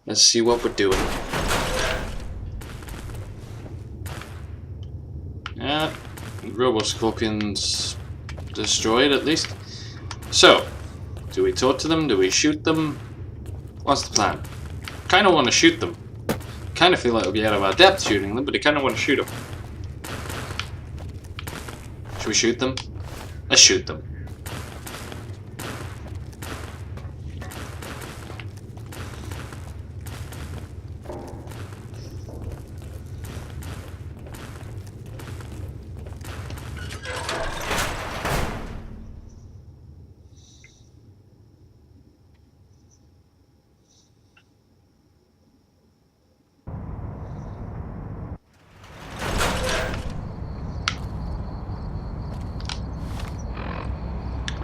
Let's see what we're doing. Yeah, Robo Scorpions destroyed at least. So, do we talk to them? Do we shoot them? What's the plan? Kind of want to shoot them. Kind of feel like we'll be out of our depth shooting them, but I kind of want to shoot them. Should we shoot them? Let's shoot them.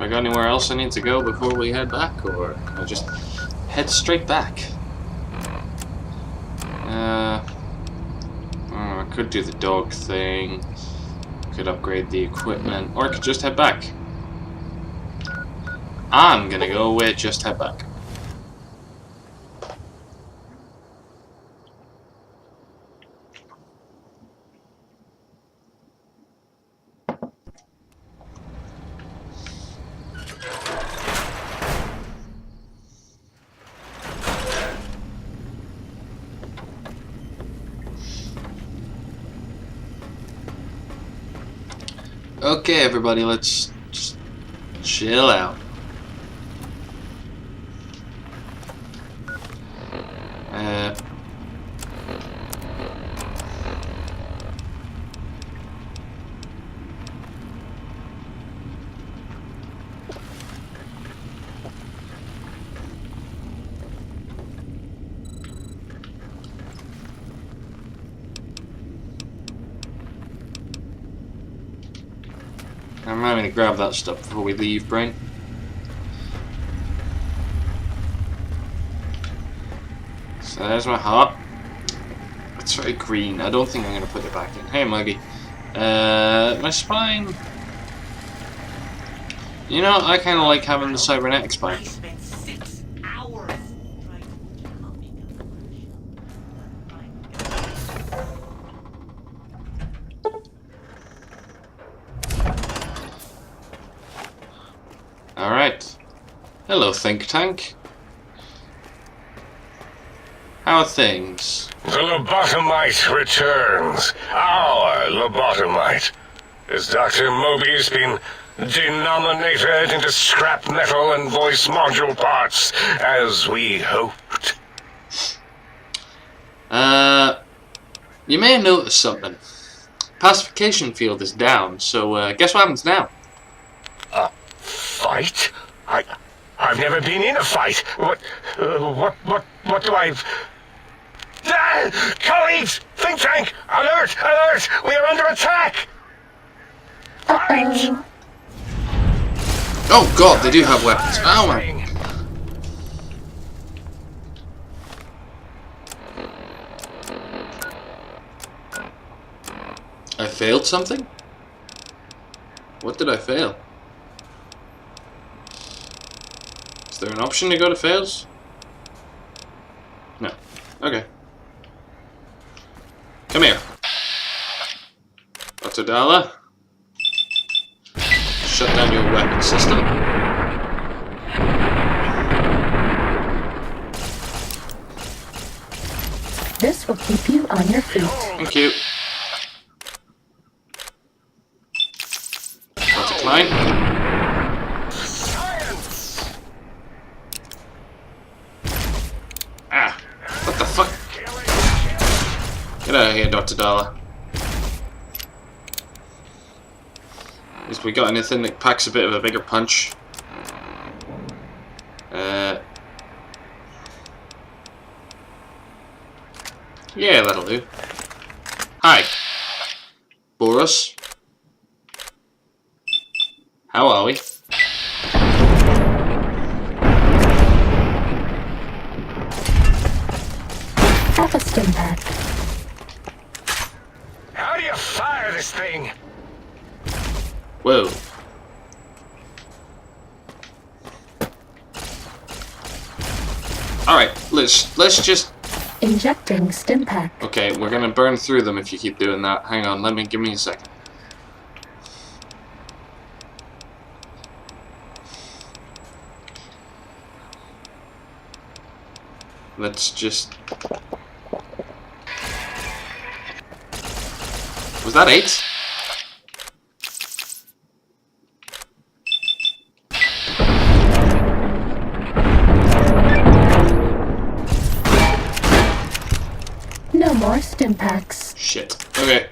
I got anywhere else I need to go before we head back, or can I just head straight back? I could do the dog thing, could upgrade the equipment, or I could just head back. I'm gonna go with just head back. Okay, everybody, let's just chill out. I'm having to grab that stuff before we leave, Brain. So there's my heart. It's very green. I don't think I'm going to put it back in. Hey, Muggy. My spine. You know, I kind of like having the cybernetic spine. Alright. Hello, think tank. How are things? The lobotomite returns. Our lobotomite. Has Dr. Mobius been denominated into scrap metal and voice module parts, as we hoped? You may have noticed something. Pacification field is down, so guess what happens now? Fight? I've never been in a fight. What do I... Colleagues! Think tank! Alert! Alert! We are under attack! Fight! Oh god, they do have weapons. Ow, man. I failed something? What did I fail? Is there an option to go to fails? No. Okay. Come here. Dr. Dala. Shut down your weapon system. This will keep you on your feet. Thank you. Doctor Klein. Ah, what the fuck? Get out of here, Dr. Dala. If we got anything that packs a bit of a bigger punch. Yeah, that'll do. Hi. Boris. How are we? Have a stim pack. How do you fire this thing? Whoa. Alright, let's just... Injecting stim pack. Okay, we're gonna burn through them if you keep doing that. Hang on, give me a second. Let's just... Was that 8? No more stim packs. Shit. Okay.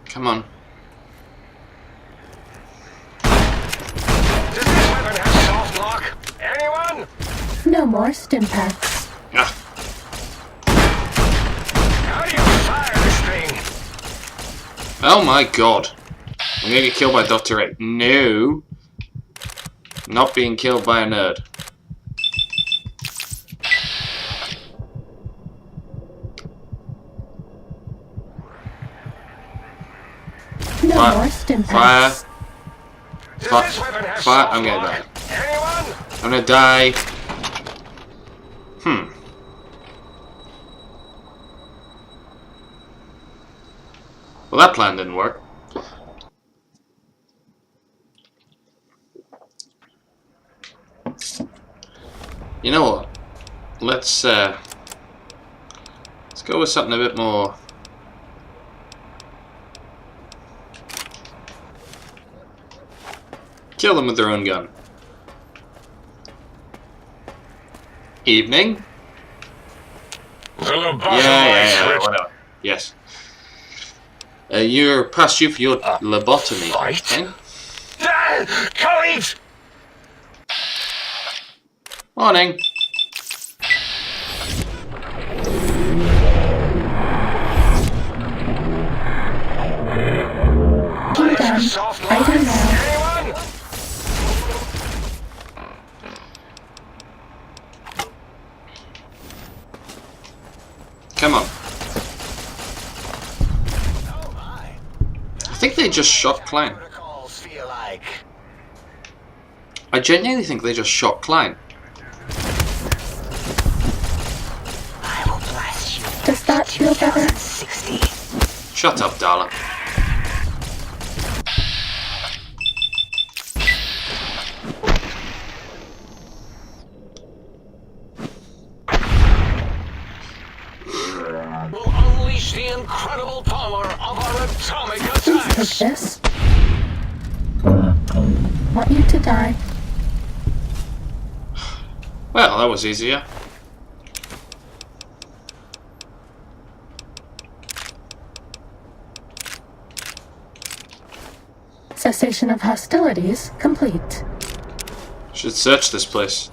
Come on. Does this weapon have soft lock? Anyone? No more stim packs. Ah. How do you fire this thing? Oh my god. I'm gonna get killed by Dr. A. No. Not being killed by a nerd. No Fire. more stim Fire. packs. Does this weapon have Fire. soft I'm gonna lock? die. Anyone? I'm gonna die. Well, that plan didn't work. You know what? Let's go with something a bit more. Kill them with their own gun. Evening? The lobotomized Yeah, whatever. Yes. You're past due for your lobotomy. fight? Okay? Colleagues! Morning. Keep done. Soft I lock? don't know. Anyone? Come on. I think they just shot Klein. Protocols feel like. I genuinely think they just shot Klein. I will blast you. Does that feel better? 60. Shut up, Darla. Will unleash the incredible power of our atomic Please take attacks. this. Want you to die. Well, that was easier. Cessation of hostilities complete. Should search this place.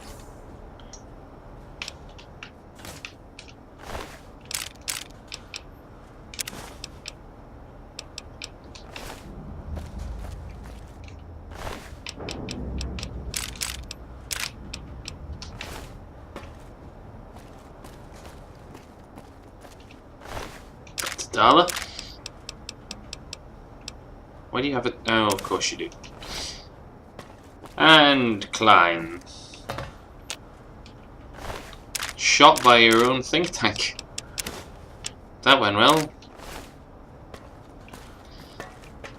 Darla? Why do you have it? Oh, of course you do. And Klein. Shot by your own think tank. That went well.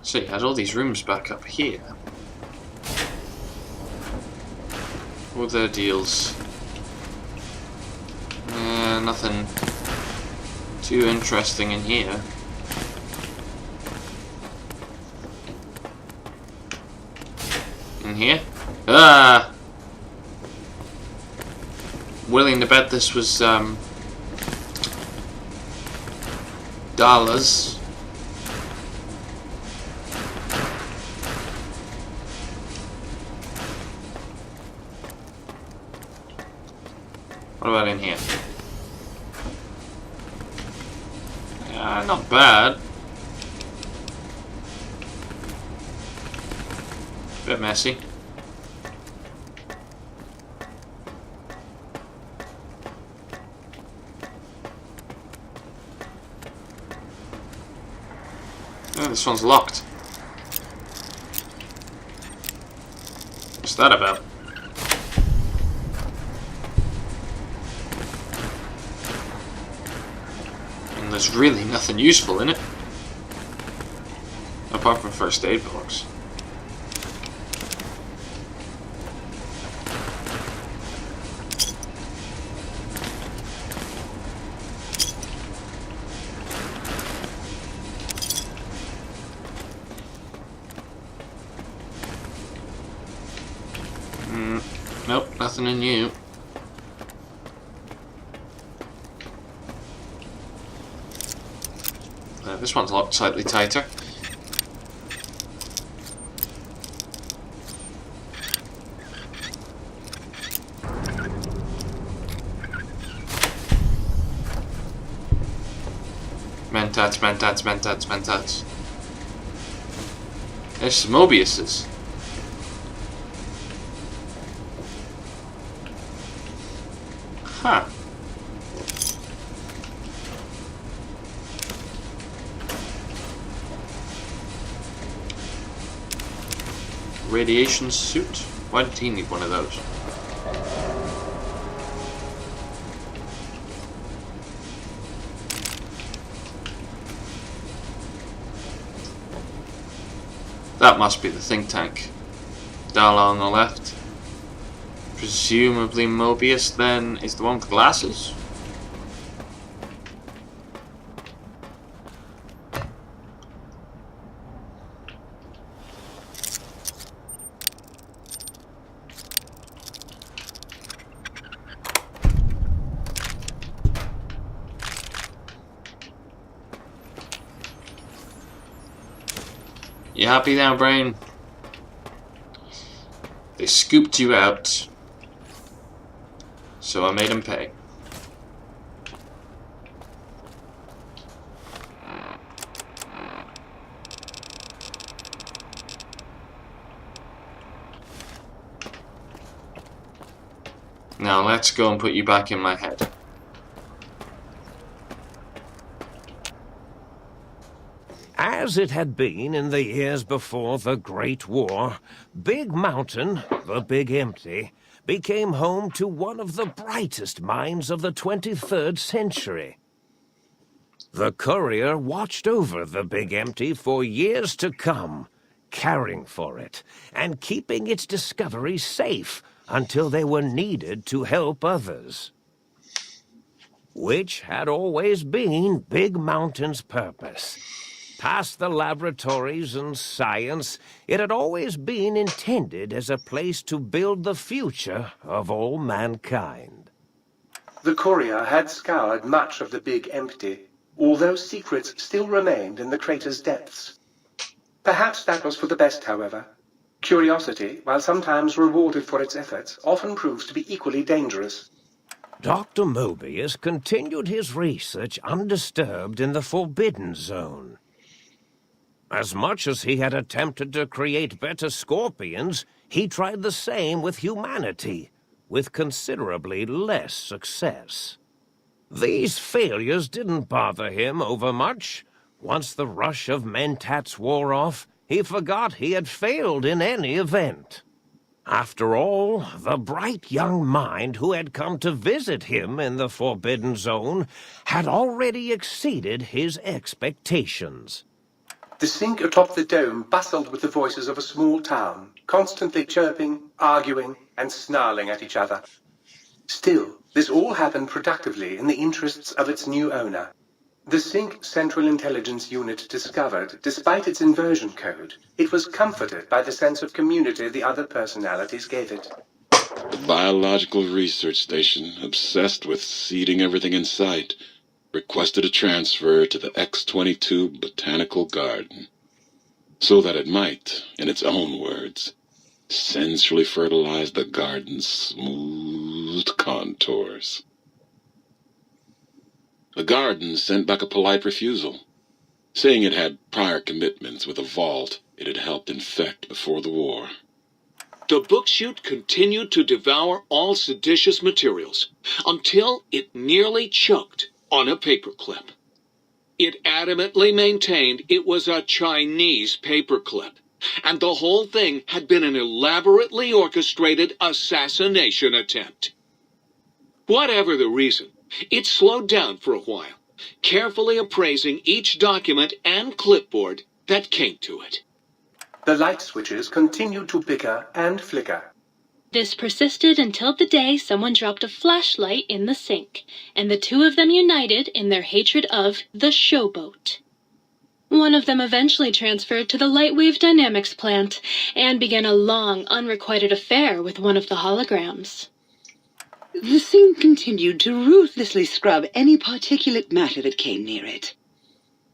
So you had all these rooms back up here. What were their deals? Nothing too interesting in here. In here? Ah! Willing to bet this was Darla's. What about in here? Not bad. Bit messy. Oh, this one's locked. What's that about? And there's really nothing useful in it. Apart from first aid box. Nope, nothing in you. This one's locked slightly tighter. Mentats. There's some Mobiuses. Huh. Radiation suit? Why did he need one of those? That must be the think tank. Down on the left. Presumably Mobius then is the one with glasses? You happy now, brain? They scooped you out, so I made him pay. Now let's go and put you back in my head. As it had been in the years before the Great War, Big Mountain, the Big Empty, became home to one of the brightest minds of the 23rd century. The courier watched over the Big Empty for years to come, caring for it and keeping its discoveries safe until they were needed to help others. Which had always been Big Mountain's purpose. Past the laboratories and science, it had always been intended as a place to build the future of all mankind. The courier had scoured much of the Big Empty, although secrets still remained in the crater's depths. Perhaps that was for the best, however. Curiosity, while sometimes rewarded for its efforts, often proves to be equally dangerous. Dr. Mobius continued his research undisturbed in the Forbidden Zone. As much as he had attempted to create better scorpions, he tried the same with humanity, with considerably less success. These failures didn't bother him overmuch. Once the rush of mentats wore off, he forgot he had failed in any event. After all, the bright young mind who had come to visit him in the Forbidden Zone had already exceeded his expectations. The sink atop the dome bustled with the voices of a small town, constantly chirping, arguing, and snarling at each other. Still, this all happened productively in the interests of its new owner. The Sync Central Intelligence Unit discovered, despite its inversion code, it was comforted by the sense of community the other personalities gave it. The Biological Research Station, obsessed with seeding everything in sight, requested a transfer to the X-22 Botanical Garden, so that it might, in its own words, sensually fertilize the garden's smooth contours. The garden sent back a polite refusal, saying it had prior commitments with a vault it had helped infect before the war. The book chute continued to devour all seditious materials, until it nearly choked on a paperclip. It adamantly maintained it was a Chinese paperclip, and the whole thing had been an elaborately orchestrated assassination attempt. Whatever the reason, it slowed down for a while, carefully appraising each document and clipboard that came to it. The light switches continued to bicker and flicker. This persisted until the day someone dropped a flashlight in the sink, and the two of them united in their hatred of the showboat. One of them eventually transferred to the Lightwave Dynamics plant and began a long, unrequited affair with one of the holograms. The sink continued to ruthlessly scrub any particulate matter that came near it.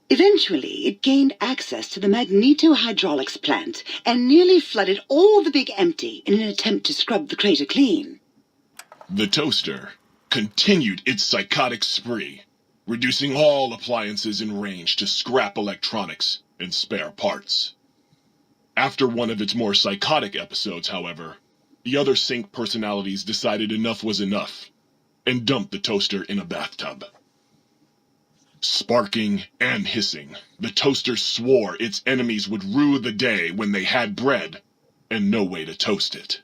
Eventually, it gained access to the magnetohydraulics plant and nearly flooded all the Big Empty in an attempt to scrub the crater clean. The toaster continued its psychotic spree, reducing all appliances in range to scrap electronics and spare parts. After one of its more psychotic episodes, however, the other sink personalities decided enough was enough and dumped the toaster in a bathtub. Sparking and hissing, the toaster swore its enemies would rue the day when they had bread and no way to toast it.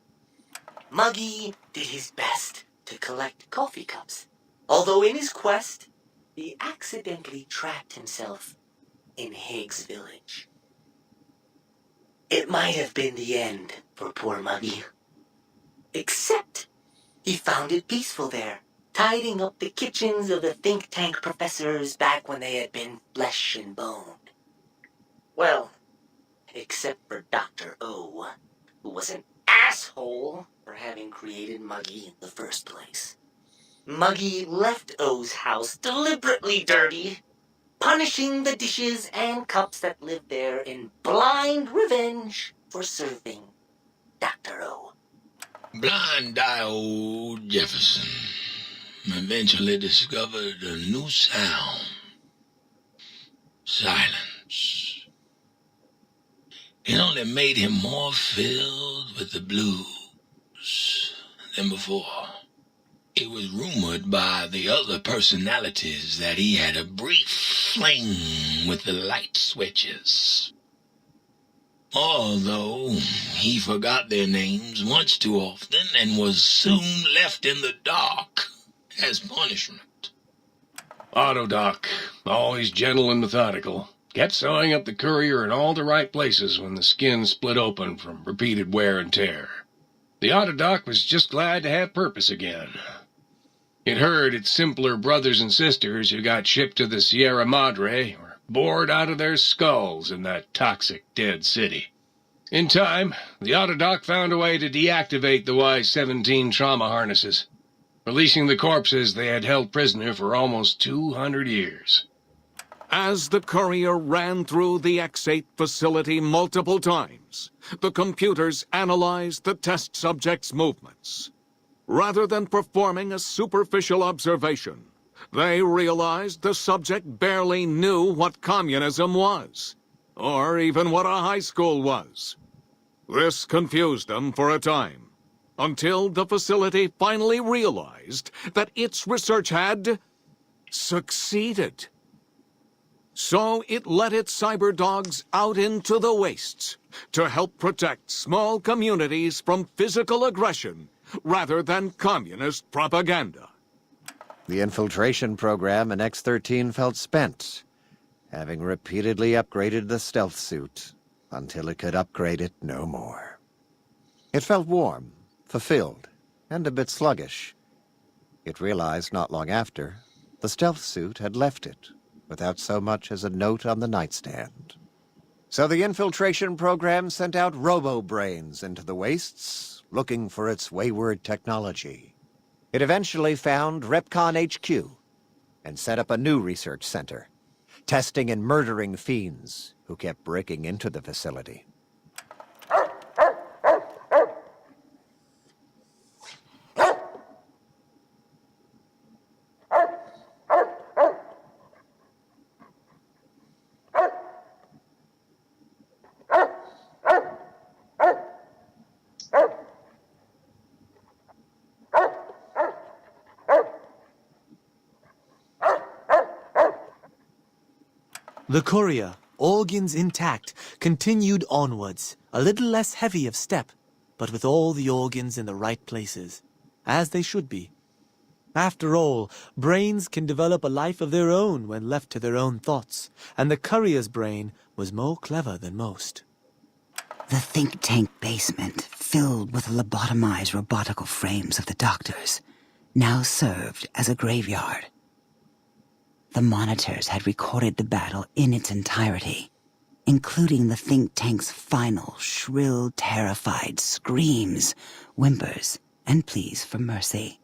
Muggy did his best to collect coffee cups, although in his quest, he accidentally trapped himself in Higgs Village. It might have been the end for poor Muggy. Except he found it peaceful there, tidying up the kitchens of the think tank professors back when they had been flesh and bone. Well, except for Dr. O, who was an asshole for having created Muggy in the first place. Muggy left O's house deliberately dirty, punishing the dishes and cups that lived there in blind revenge for serving Dr. O. Blind-eye old Jefferson eventually discovered a new sound. Silence. It only made him more filled with the blues than before. It was rumored by the other personalities that he had a brief fling with the light switches. Although he forgot their names much too often and was soon left in the dark as punishment. Autodoc, always gentle and methodical, kept sewing up the courier in all the right places when the skin split open from repeated wear and tear. The Autodoc was just glad to have purpose again. It heard its simpler brothers and sisters who got shipped to the Sierra Madre were bored out of their skulls in that toxic dead city. In time, the Autodoc found a way to deactivate the Y-17 trauma harnesses, releasing the corpses they had held prisoner for almost 200 years. As the courier ran through the X-8 facility multiple times, the computers analyzed the test subject's movements. Rather than performing a superficial observation, they realized the subject barely knew what communism was, or even what a high school was. This confused them for a time, until the facility finally realized that its research had succeeded. So it let its cyber dogs out into the wastes to help protect small communities from physical aggression rather than communist propaganda. The infiltration program in X-13 felt spent, having repeatedly upgraded the stealth suit until it could upgrade it no more. It felt warm, fulfilled, and a bit sluggish. It realized not long after the stealth suit had left it without so much as a note on the nightstand. So the infiltration program sent out robo-brains into the wastes, looking for its wayward technology. It eventually found Repcon HQ and set up a new research center, testing and murdering fiends who kept breaking into the facility. The courier, organs intact, continued onwards, a little less heavy of step, but with all the organs in the right places, as they should be. After all, brains can develop a life of their own when left to their own thoughts, and the courier's brain was more clever than most. The think tank basement, filled with the lobotomized robotical frames of the doctors, now served as a graveyard. The monitors had recorded the battle in its entirety, including the think tank's final, shrill, terrified screams, whimpers, and pleas for mercy.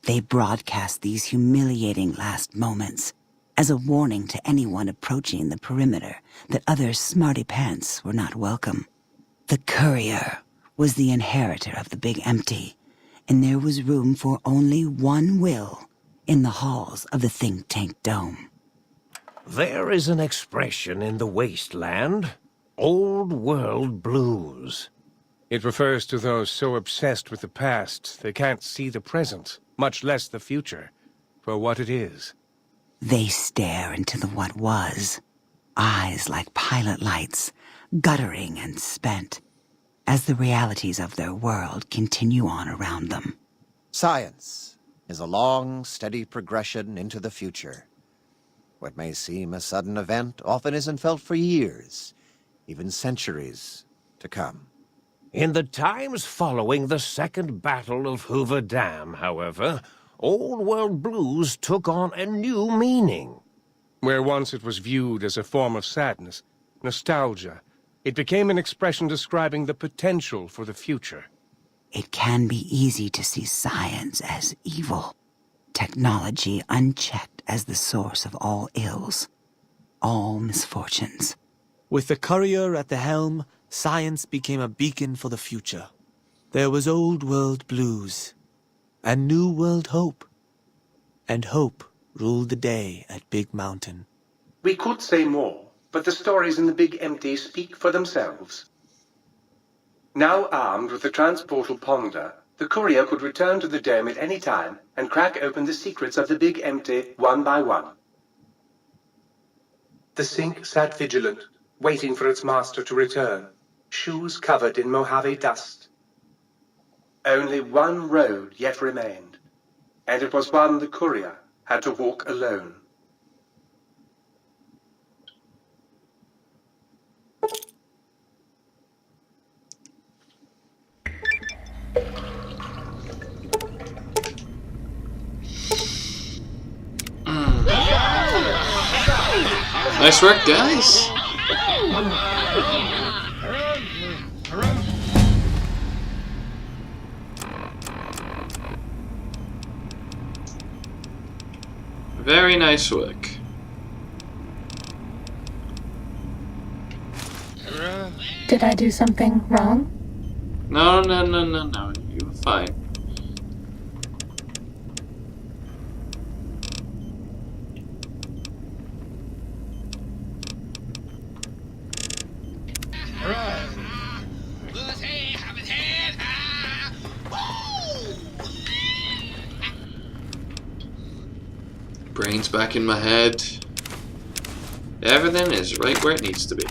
They broadcast these humiliating last moments as a warning to anyone approaching the perimeter that other smarty pants were not welcome. The courier was the inheritor of the Big Empty, and there was room for only one will in the halls of the think tank dome. There is an expression in the wasteland, old world blues. It refers to those so obsessed with the past they can't see the present, much less the future, for what it is. They stare into the what was, eyes like pilot lights, guttering and spent, as the realities of their world continue on around them. Science is a long, steady progression into the future. What may seem a sudden event often isn't felt for years, even centuries to come. In the times following the Second Battle of Hoover Dam, however, old world blues took on a new meaning. Where once it was viewed as a form of sadness, nostalgia, it became an expression describing the potential for the future. It can be easy to see science as evil, technology unchecked as the source of all ills, all misfortunes. With the courier at the helm, science became a beacon for the future. There was old world blues, and new world hope. And hope ruled the day at Big Mountain. We could say more, but the stories in the Big Empty speak for themselves. Now armed with the transportal ponder, the courier could return to the dome at any time and crack open the secrets of the Big Empty one by one. The sink sat vigilant, waiting for its master to return, shoes covered in Mojave dust. Only one road yet remained, and it was one the courier had to walk alone. Nice work, guys. Very nice work. Did I do something wrong? No. You were fine. Brain's back in my head. Everything is right where it needs to be.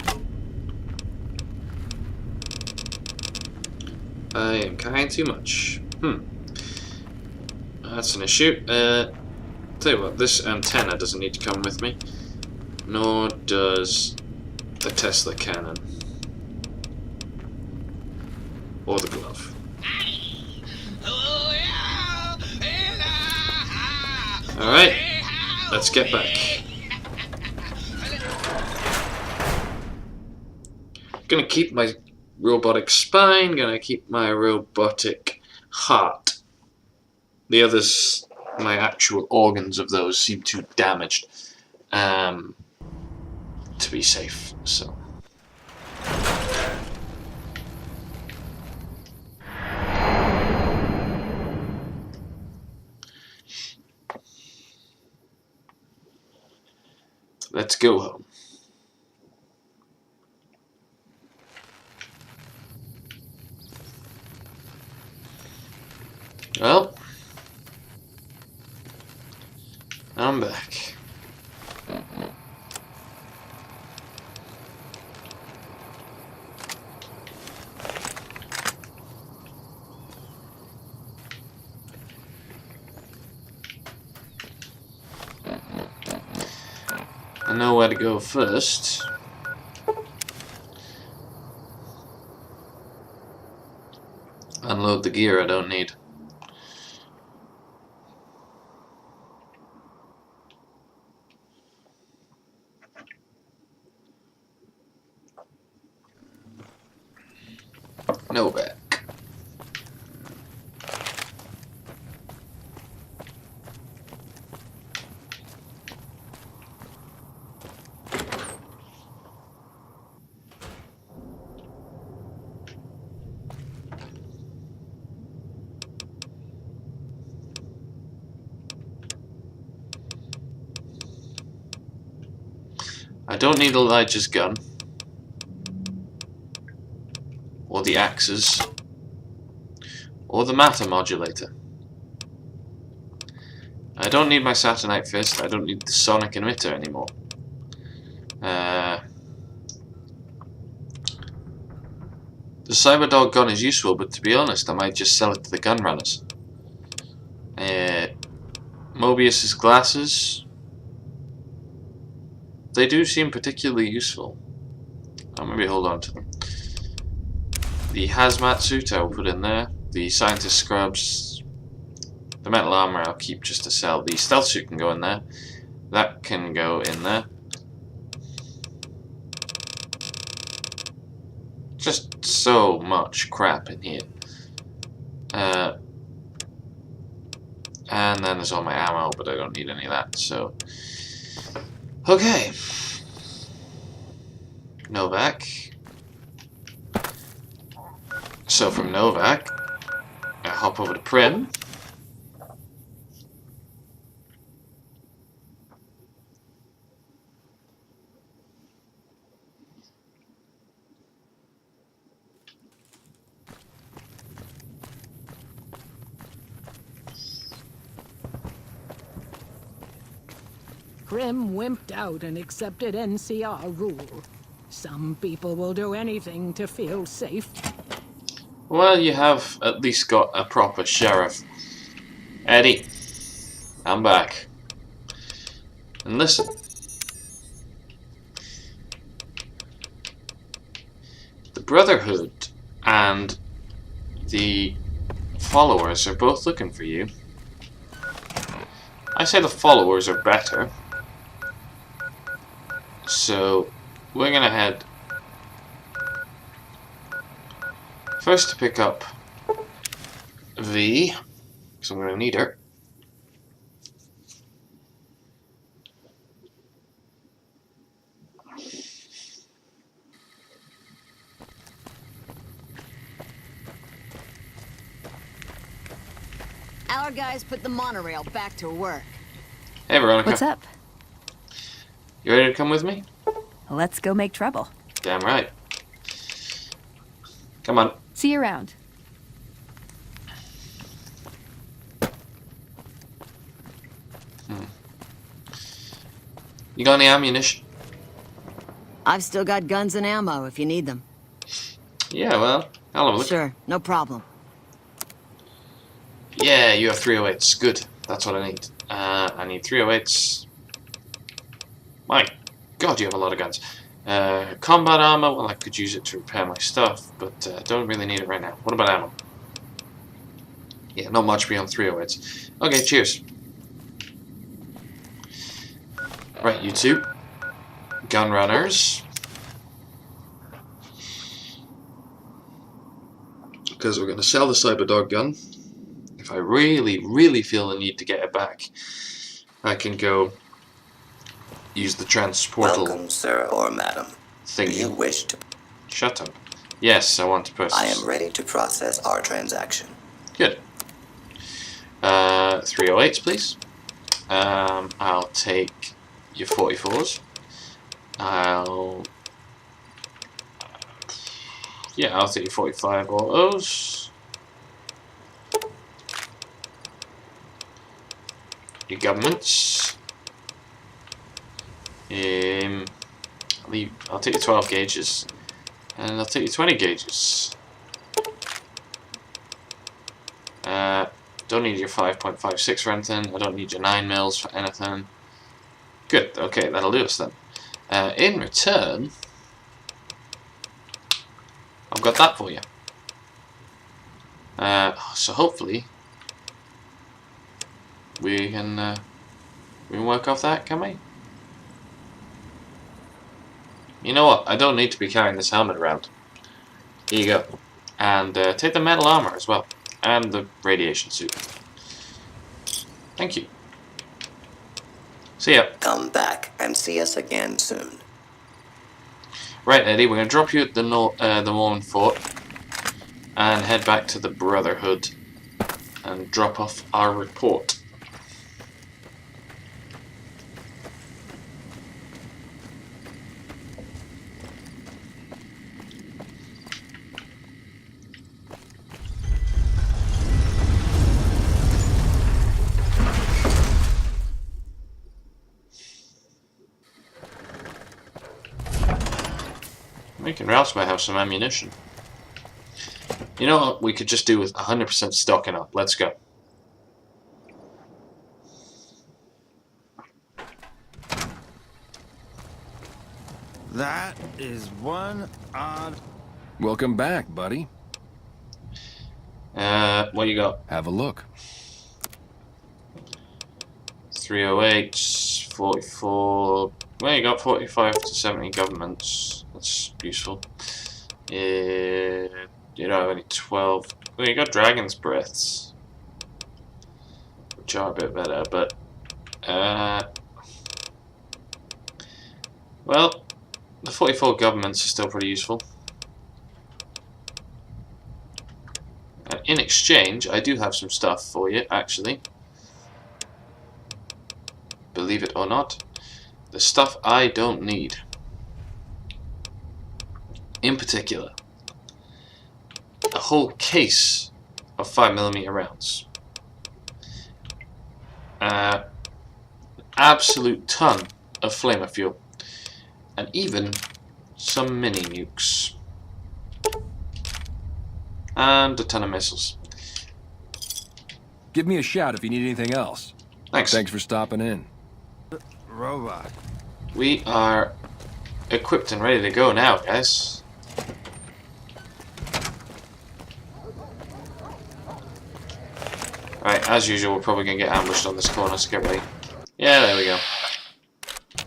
I am carrying too much. That's an issue. Tell you what, this antenna doesn't need to come with me. Nor does the Tesla cannon. Or the glove. Alright, let's get back. Gonna keep my robotic spine, gonna keep my robotic heart. The others, my actual organs of those seem too damaged to be safe, so. Let's go home. Well, I'm back. know where to go first. Unload the gear I don't need. Novak. I don't need Elijah's gun. Or the axes. Or the matter modulator. I don't need my Saturnite fist. I don't need the sonic emitter anymore. The Cyberdog gun is useful, but to be honest, I might just sell it to the gun runners. Mobius's glasses. They do seem particularly useful. I'll maybe hold on to them. The hazmat suit I'll put in there. The scientist scrubs. The metal armor I'll keep just to sell. The stealth suit can go in there. That can go in there. Just so much crap in here. And then there's all my ammo, but I don't need any of that, so... Okay. Novak. So from Novak, I hop over to Prim. Prim wimped out and accepted NCR rule. Some people will do anything to feel safe. Well, you have at least got a proper sheriff. Eddie, I'm back. And listen. The Brotherhood and the followers are both looking for you. I say the followers are better. So, we're gonna head first to pick up V, because I'm gonna need her. Our guys put the monorail back to work. Hey Veronica. What's up? You ready to come with me? Let's go make trouble. Damn right. Come on. See you around. You got any ammunition? I've still got guns and ammo if you need them. Yeah, well, I'll have a look. Sure, no problem. Yeah, you have 308s. Good. That's what I need. I need 308s. My God, you have a lot of guns. Combat armor, well, I could use it to repair my stuff, but I don't really need it right now. What about ammo? Yeah, not much beyond 308s. Okay, cheers. Right, you two. Gun runners. Because we're going to sell the Cyberdog gun. If I really, really feel the need to get it back, I can go use the transportal. Welcome, sir or madam. Thingy. Do you wish to... Shut up. Yes, I want to process. I am ready to process our transaction. Good. 308s, please. I'll take your 44s. I'll take your 45 autos. Your governments. I'll take your 12 gauges. And I'll take your 20 gauges. Don't need your 5.56 for anything. I don't need your 9 mils for anything. Good, okay, that'll do us then. In return, I've got that for you. So hopefully we can work off that, can we? You know what? I don't need to be carrying this helmet around. Here you go. And take the metal armor as well. And the radiation suit. Thank you. See ya. Come back and see us again soon. Right, Eddie, we're going to drop you at the Mormon Fort and head back to the Brotherhood and drop off our report. Making routes might have some ammunition. You know what? We could just do with 100% stocking up. Let's go. That is one odd... Welcome back, buddy. What you got? Have a look. 308, 44... Well, you got 45 to 70 governments. That's useful. You don't have any 12... Well, you got Dragon's Breaths, which are a bit better, but... well, the 44 governments are still pretty useful. In exchange, I do have some stuff for you, actually. Believe it or not. The stuff I don't need. In particular, a whole case of 5mm rounds. An absolute ton of flamer fuel. And even some mini nukes. And a ton of missiles. Give me a shout if you need anything else. Thanks. Thanks for stopping in. Robot. We are equipped and ready to go now, guys. Alright, as usual, we're probably going to get ambushed on this corner, so get ready. Yeah, there we go.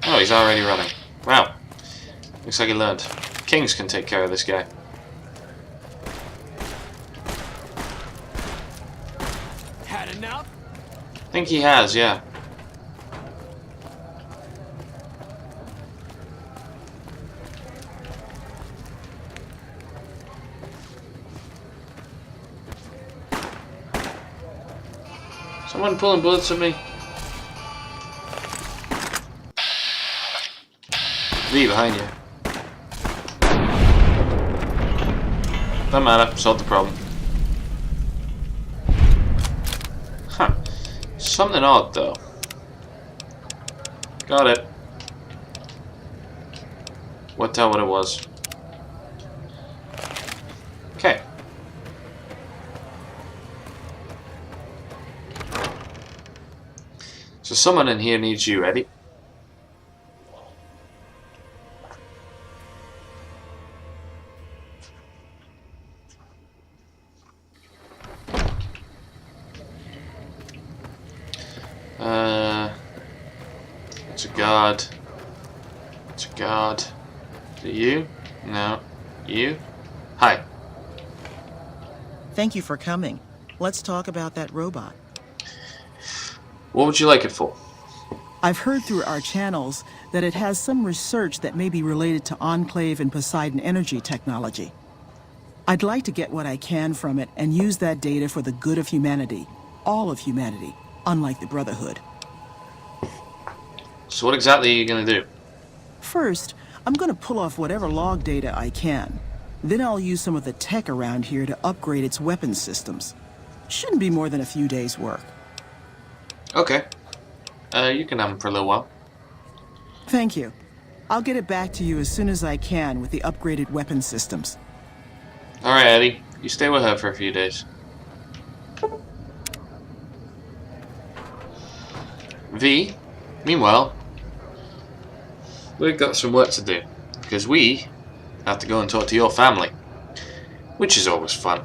Oh, he's already running. Wow. Looks like he learned. Kings can take care of this guy. Had enough? I think he has, yeah. Someone pulling bullets at me. V behind you. Doesn't matter, solved the problem. Huh. Something odd though. Got it. What tell what it was. Okay. So someone in here needs you, Eddie. It's a guard. It's a guard. Is it you? No. You? Hi. Thank you for coming. Let's talk about that robot. What would you like it for? I've heard through our channels that it has some research that may be related to Enclave and Poseidon energy technology. I'd like to get what I can from it and use that data for the good of humanity. All of humanity, unlike the Brotherhood. So what exactly are you going to do? First, I'm going to pull off whatever log data I can. Then I'll use some of the tech around here to upgrade its weapons systems. Shouldn't be more than a few days' work. Okay. You can have them for a little while. Thank you. I'll get it back to you as soon as I can with the upgraded weapon systems. Alright, Eddie. You stay with her for a few days. V, meanwhile, we've got some work to do, because we have to go and talk to your family, which is always fun.